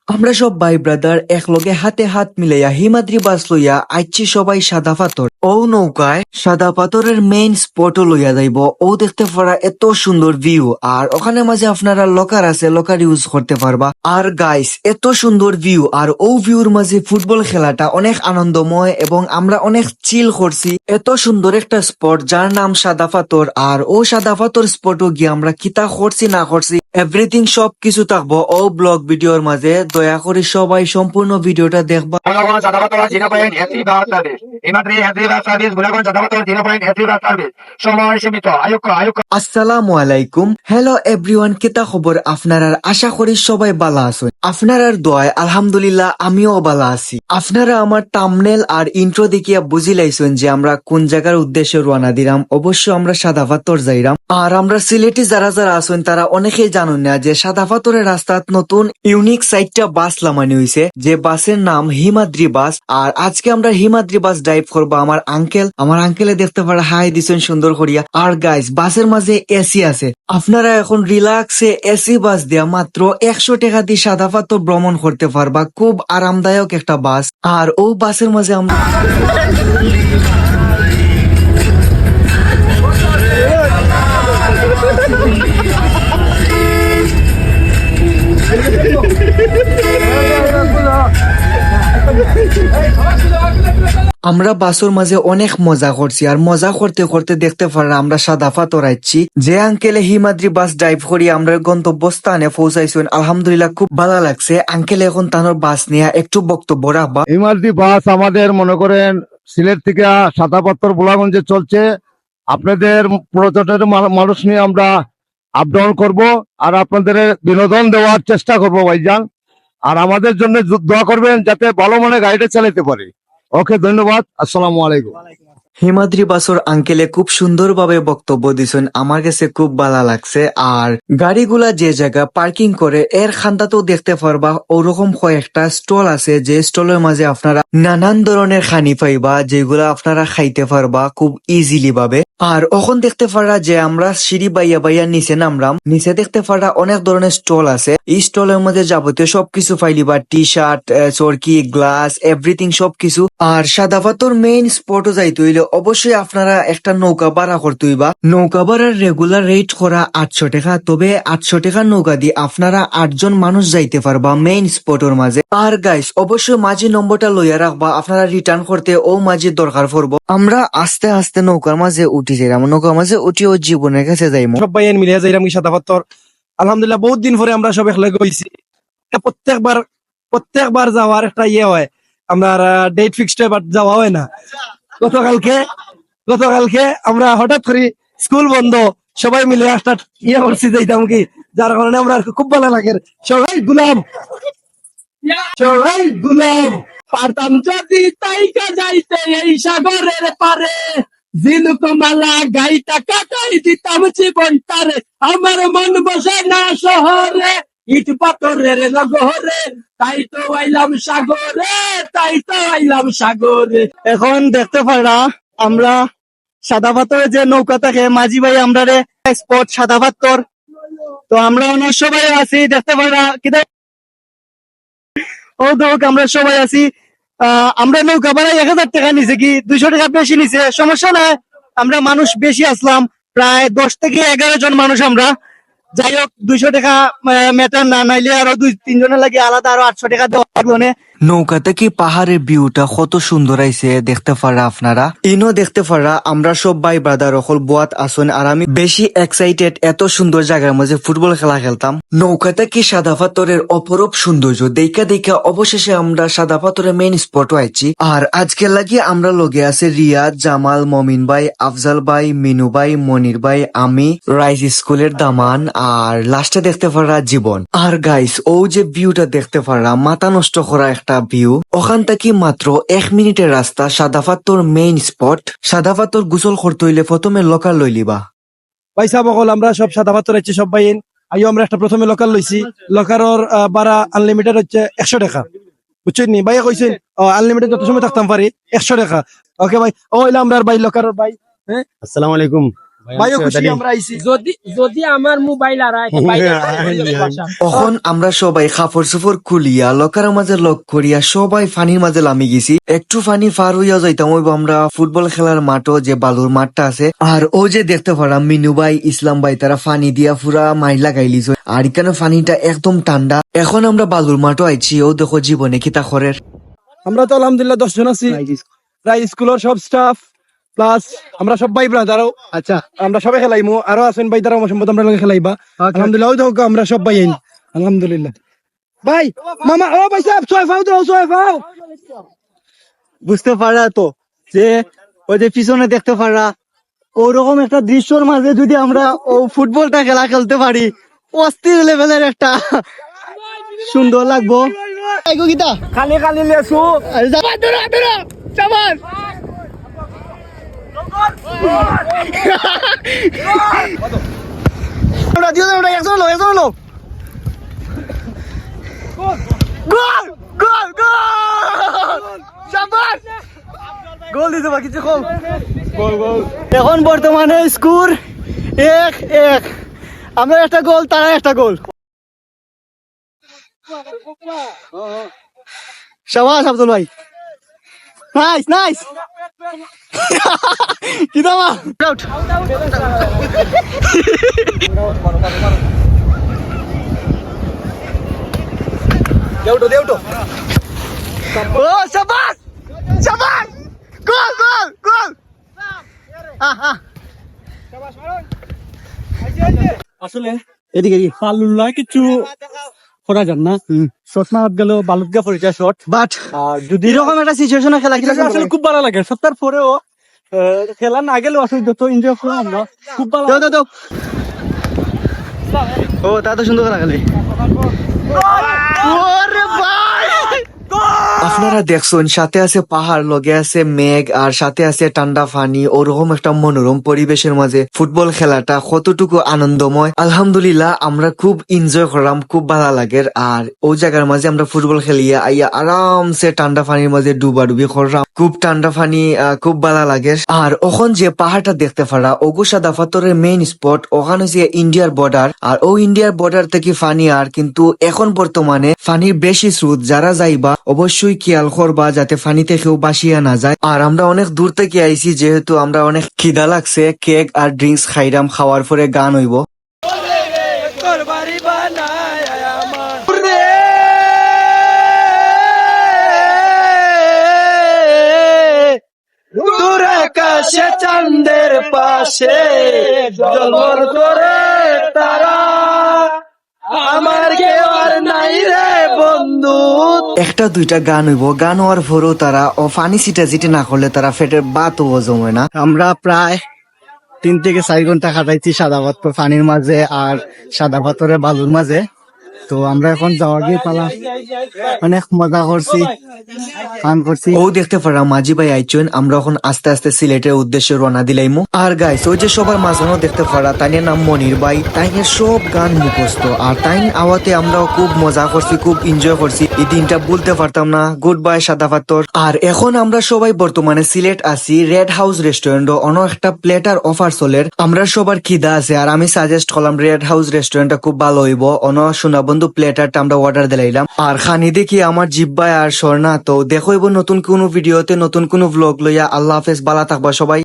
আমরা সব ভাই ব্রাদার একলগে হাতে হাত মিলাইয়া হিমাদ্রি বাস লইয়া আইছি সবাই সাদা পাথর। ও নৌকায় সাদা পাথরের মেইন স্পটও লইয়া যাইব। ও দেখতে পারা এত সুন্দর ভিউ, আর ওখানে মাঝে আপনারা লকার আছে, লকার ইউজ করতে পারবা। আর গাইস, এত সুন্দর ভিউ আর ও ভিউর মাঝে ফুটবল খেলাটা অনেক আনন্দময় এবং আমরা অনেক চিল করছি। এত সুন্দর একটা স্পট যার নাম সাদা পাথর, আর ও সাদা পাথর স্পটও গিয়ে আমরা কিতা করছি না করছি এভরিথিং সব কিছু থাকবো ও ব্লগ ভিডিওর মাঝে। দয়া করে সবাই সম্পূর্ণ ভিডিওটা দেখবা। আসসালামু আলাইকুম, হ্যালো এভরিওয়ান, কেতা খবর আপনারা? আশা করি সবাই ভালো আছেন। আপনারার দোয়ায় আলহামদুলিল্লাহ আমিও ভালো আছি। আপনারা আমার থাম্বনেল আর ইন্ট্রো দেখিয়া বুঝি লাইছেন যে আমরা কোন জায়গার উদ্দেশ্যে রওনা দিলাম। অবশ্য আমরা সাদা পাথর যাইরাম। আর আমরা সিলেটি যারা যারা আছেন তারা অনেকেই জানেন না যে সাদা পাথরের রাস্তাত নতুন ইউনিক সাইটটা বাস লামানি হয়েছে, যে বাসের নাম হিমাদ্রি বাস। আর আজকে আমরা হিমাদ্রি বাস ড্রাইভ করবো আমার আঙ্কেলে দেখতে পারা হাই দিছেন সুন্দর করিয়া। আর গাইস, বাসের মাঝে এসি আছে। আপনারা এখন রিল্যাক্সে এসি বাস দিয়া মাত্র 100 টাকা দিয়ে সাদা পাথর ভ্রমণ করতে পারবা। খুব আরামদায়ক একটা বাস। আর ও বাসের মাঝে আমরা আমরা বাসের মাঝে অনেক মজা করছি, আর মজা করতে করতে দেখতে পারা আমরা সাদা পাথর আইছি। যে আঙ্কেলে হিমাদ্রি বাস ড্রাইভ করি আমরা গন্তব্যস্থানে পৌঁছাইছেন, আলহামদুলিল্লাহ খুব ভালো লাগছে। আঙ্কেলে এখন তানোর বাস নিয়ে একটু বক্তব্য রাখবা। হিমাদ্রি বাস আমাদের মনে করেন সিলেট থেকে সাদা পাথর বোলাগঞ্জে চলছে। আপনাদের পর্যটনের মানুষ নিয়ে আমরা আপ ডাউন করবো, আর আপনাদের বিনোদন দেওয়ার চেষ্টা করবো ভাইজান। আর আমাদের জন্য দোয়া করবেন যাতে ভালো মনে গাড়িটা চালাতে পারি। ওকে, ধন্যবাদ, আসসালামু আলাইকুম। হিমাদ্রি বাসর আঙ্কেলে খুব সুন্দরভাবে বক্তব্য দিছেন, আমার কাছে খুব ভালো লাগছে। আর গাড়িগুলা যে জায়গা পার্কিং করে এর খান্দাতেও দেখতে পারবা ওরকম কয়েকটা স্টল আছে, যে স্টলের মাঝে আপনারা নানান ধরনের খানি পাইবা, যেগুলা আপনারা খাইতে পারবা খুব ইজিলি ভাবে। আর এখন দেখতে পারা যে আমরা সিঁড়ি বাইয়া বাইয়া নিচে নামলাম। নিচে দেখতে পারা অনেক ধরনের স্টল আছে। এই স্টলের মধ্যে যাবতীয় সবকিছু পাইলিবা, টি শার্ট, চরকি, গ্লাস, এভরিথিং সবকিছু। আর সাদা পাথর মেইন স্পটও যাইতে হইলে অবশ্যই আপনারা একটা নৌকা ভাড়া করতে হইবা। নৌকা ভাড়ার রেগুলার রেট করা 800 টাকা। তবে 800 টাকার নৌকা দিয়ে আপনারা 8 জন মানুষ যাইতে পারবা মেইন স্পটের মাঝে। আর গাইস, অবশ্যই মাঝি নম্বরটা লইয়া রাখবা, আপনারা রিটার্ন করতে ও মাঝির দরকার পড়বো। আমরা আস্তে আস্তে নৌকার মাঝে উঠি যাইলাম। নৌকার মাঝে উঠি ও জীবনের কাছে যাইমু। সব ভাই মিলিয়া যাইলাম কি সাদা পাথর। আলহামদুলিল্লাহ বহুত দিন পরে আমরা সব একলগে হইছি। প্রত্যেকবার যাওয়ার একটা ইয়ে হয়, আপনার ডেট ফিক্সড হয়, বাট যাওয়া হয় না। গতকালকে আমরা হঠাৎ করে স্কুল বন্ধ, সবাই মিলে একটা ইয়ে করছি যাইতাম কি, যার কারণে আমরা খুব ভালো লাগে। সবাই গুলাম পারতাম যদি তাইকা যাইতে এই সাগরের পারে, ঝিনুক মালা গাইটা কাটাই দিতাম জীবন তারে। আমার মন বসে না শহরে, ইট পাথরের নগরে, তাই তো আইলাম সাগরে। এখন দেখতে পারা আমরা সাদা পাথরে যে নৌকা থাকে, মাঝি ভাই আমরা স্পট সাদা পাথর। তো আমরা অনেক সবাই আছি, দেখতে পারা কিনা ও দোক আমরা সবাই আছি। আমরা নৌকা ভাড়া 1000 টাকা নিছে, কি 200 টাকা বেশি নিছে, সমস্যা নাই। আমরা মানুষ বেশি আসলাম, প্রায় 10 থেকে 11 জন মানুষ আমরা। যাই হোক, 200 টাকা ম্যাটার না, নাইলে আরো 2-3 জনের লাগে আলাদা আরো 800 টাকা দেওয়া লাগবে। নৌকা থেকে পাহাড়ের ভিউটা কত সুন্দর আইছে দেখতে পারা আপনারা। ইনো দেখতে পারা আমরা সব ভাই ব্রাদার অকল বোয়াত আসুন, আর আমি বেশি এক্সাইটেড এত সুন্দর জায়গার মাঝে ফুটবল খেলা খেলতাম। নৌকা থেকে সাদা পাথরের অপরূপ সৌন্দর্য দেখা অবশেষে আমরা সাদা পাথরের মেইন স্পট আইছি। আর আজকে লাগি আমরা লগে আছে রিয়াদ, জামাল, মমিন ভাই, আফজাল ভাই, মিনু ভাই, মনির ভাই, আমি, রাইস স্কুলের দামান, আর লাস্টে দেখতে পারা জীবন। আর গাইস, ও যে ভিউটা দেখতে পারা মাথা নষ্ট করা একটা ভিউ। ওখান থেকে মাত্র 1 মিনিটের রাস্তা সাদা পাথর মেইন স্পট। সাদা পাথর গোসল করতে হইলে প্রথমে লোকাল লইলিবা। ভাই সাহেব, আমরা সব সাদা পাথর আছি সব ভাই। আইও আমরা একটা প্রথমে লোকাল লইছি। লোকালর ভাড়া আনলিমিটেড হচ্ছে 100 টাকা, বুঝছেন নি? ভাইয়া কইছেন আনলিমিটেড যত সময় থাকতাম পারি 100 টাকা। ওকে ভাই, ও হইলো আমরা ভাই লোকালর ভাই। হ্যাঁ, আসসালামু আলাইকুম ভাইও খুশি আমরা আইছি যদি যদি আমার মোবাইল আর তখন আমরা সবাই কাপড় চোপড় খুলিয়া লকার মাঝে লক করিয়া সবাই ফানির মাঝে নামি গেছি। একটু ফানি পার হইয়া যাইতাম হইব আমরা ফুটবল খেলার মাঠও যে বালুর মাঠটা আছে। আর ও যে দেখতে পারাম মিনু ভাই ইসলাম ভাই তারা ফানি দিয়া পুরা মাইল লাগাই লিছ। আর এখানে ফানিটা একদম ঠান্ডা। এখন আমরা বালুর মাঠও আইছি। ও দেখো জীবনে কিতা খরের। আমরা তো আলহামদুলিল্লাহ 10 জন আছি প্রায় স্কুলের সব স্টাফ প্লাস আমরা সব ভাই ব্রাদারও আচ্ছা আমরা সবাই খেলাইমু আরো আছেন ভাই তারা সম্ভবত আমরা লগে খেলাইবা আলহামদুলিল্লাহ ওই দেখো আমরা সব ভাই আইন আলহামদুলিল্লাহ ভাই মামা ও ভাই সাহেব ছয় ফাও দাও ছয় ফাও বুঝতে পারা তো যে ওই যে পিছনে দেখতে পারা ওরকম একটা দৃশ্যর মাঝে যদি আমরা ও ফুটবলটা খেলা খেলতে পারি অস্থির লেভেলের একটা সুন্দর লাগবো গীতা খালি খালি লেসু গোল দিতে পারি কিছু কম এখন বর্তমানে স্কোর 1-1 আমরা একটা গোল তারা একটা গোল শাবাশ আব্দুল ভাই নাইস নাইস কি দামা আউট দেউটো ও শাবাশ শাবাশ গোল গোল গোল আসলে এদিকে এদিকে পালুল্লাহ কিছু করা যান না শট মারাত গেল বালুত গা পড়ে যায় শট বাট আর যদি এরকম একটা সিচুয়েশনে খেলা খেলা আসলে খুব ভালো লাগে সত্তার পরেও খেলা না গেলেও আসলে যত এনজয় করলাম আমরা খুব ভালো দাও দাও দাও ও তা তো সুন্দর খেলা খেলে ওরে ভাই আপনারা দেখছেন সাথে আছে পাহাড় লগে আছে মেঘ আর সাথে আছে ঠান্ডা পানি ওরকম একটা মনোরম পরিবেশের মাঝে ফুটবল খেলাটা কতটুকু আনন্দময়। আলহামদুলিল্লাহ আমরা খুব এনজয় করলাম খুব ভালো লাগে। আর ওই জায়গার মাঝে আমরা ফুটবল খেলিয়া আইয়া আরামসে ঠান্ডা পানির মাঝে ডুবাডুবি করলাম খুব ঠান্ডা পানি খুব ভালো লাগে। আর ওখান যে পাহাড়টা দেখতে পারা ওগো সাদা পাথরের মেইন স্পট ওখানে হচ্ছে ইন্ডিয়ার বর্ডার। আর ও ইন্ডিয়ার বর্ডার থেকে ফানি আর কিন্তু এখন বর্তমানে ফানির বেশি স্রোত যারা যাইবা অবশ্যই খেয়াল করবা যাতে ফানিতে কেউ বাসিয়া না যায়। আর আমরা অনেক দূর থেকে আইছি যেহেতু আমরা অনেক খিদা লাগছে কেক আর ড্রিঙ্কস খাইরাম খাওয়ার পরে গান হইব। দূর আকাশে চাঁদের পাশে জলমল করে তারা আমার কেউ আর নাই রে বন্ধু। একটা দুইটা গান হইব গান হওয়ার পরেও তারা ও ফানি সিটা জিটে না করলে তারা ফেটের বাতও জমে না। আমরা প্রায় 3 থেকে 4 ঘন্টা কাটাইছি সাদা পাথর পানির মাঝে আর সাদা পাথরের বালুর মাঝে। তো আমরা এখন যাওয়ার গিয়ে পালা অনেক মজা করছি গান করছি। ও দেখতে পারা মাঝি ভাই আইছেন আমরা এখন আস্তে আস্তে সিলেটের উদ্দেশ্যে রওনা দিলাইমু। আর গাইস ওই যে সবার মাঝখানেও দেখতে পারা তাইনের নাম মনির ভাই তাইনের সব গান মুখস্থ আর তাইন আওয়াতে আমরাও খুব মজা করছি খুব এনজয় করছি। এই দিনটা বলতে পারতাম না। গুড বাই সাদা পাথর। আর এখন আমরা সবাই বর্তমানে সিলেট আছি রেড হাউস রেস্টুরেন্ট অন্য একটা প্লেটার অফার চলের। আমরা সবার খিদা আছে আর আমি সাজেস্ট করলাম রেড হাউস রেস্টুরেন্টটা খুব ভালো হইব। অন্য শোনা বন্ধু প্লেটারটা আমরা অর্ডার দিলাইলাম। আর খানি দেখি আমার জিব্বাই আর স্বর্ণা তো দেখো নতুন কোনো ভিডিওতে নতুন কোনো ভ্লগ লইয়া। আল্লাহ হাফেজ, ভালো থাকবা সবাই।